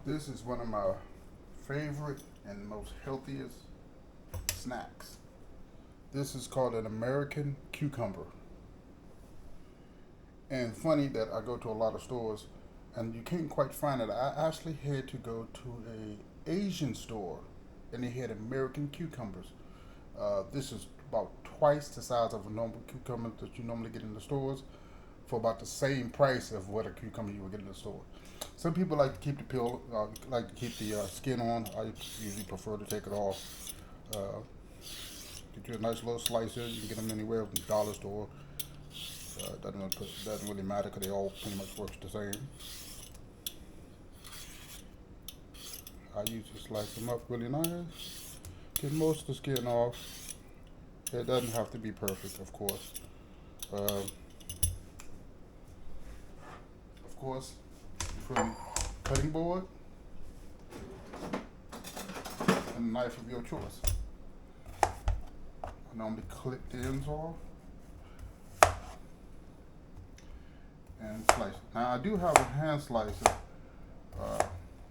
This is one of my favorite and most healthiest snacks. This is called an American cucumber. And funny that I go to a lot of stores and you can't quite find it. I actually had to go to a Asian store and they had American cucumbers. This is about twice the size of a normal cucumber that you normally get in the stores for about the same price of what a cucumber you would get in the store. Some people like to keep the peel, like to keep the skin on. I usually prefer to take it off. Uh, get you a nice little slice here. You can get them anywhere from the dollar store. Doesn't really matter because they all pretty much work the same. I usually slice them up really nice. Get most of the skin off. It doesn't have to be perfect, of course. Uh, of course, from cutting board and a knife of your choice. I normally clip the ends off and slice. Now I do have a hand slicer,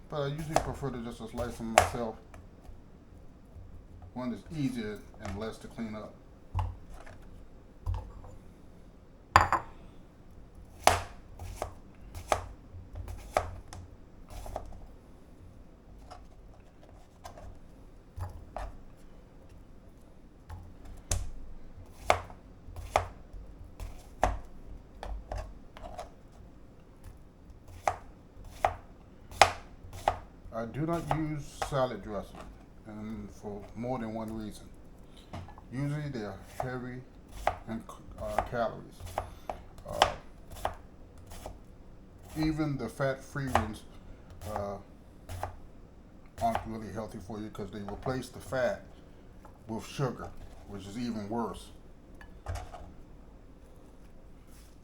but I usually prefer to just slice them myself. One is easier and less to clean up. I do not use salad dressing, and for more than one reason. Usually they are heavy in calories. Uh, Even the fat-free ones uh, aren't really healthy for you because they replace the fat with sugar, which is even worse.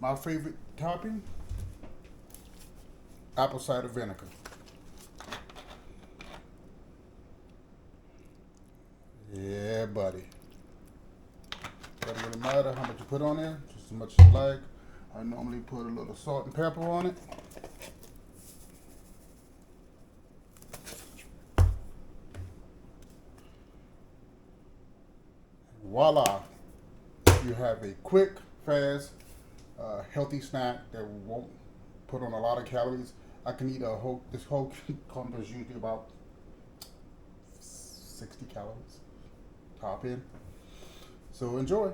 My favorite topping, apple cider vinegar. Yeah, buddy. Doesn't really matter how much you put on there, just as much as you like. I normally put a little salt and pepper on it. Voila! You have a quick, fast, healthy snack that won't put on a lot of calories. I can eat this whole cucumber is usually about 60 calories. Top in. So enjoy.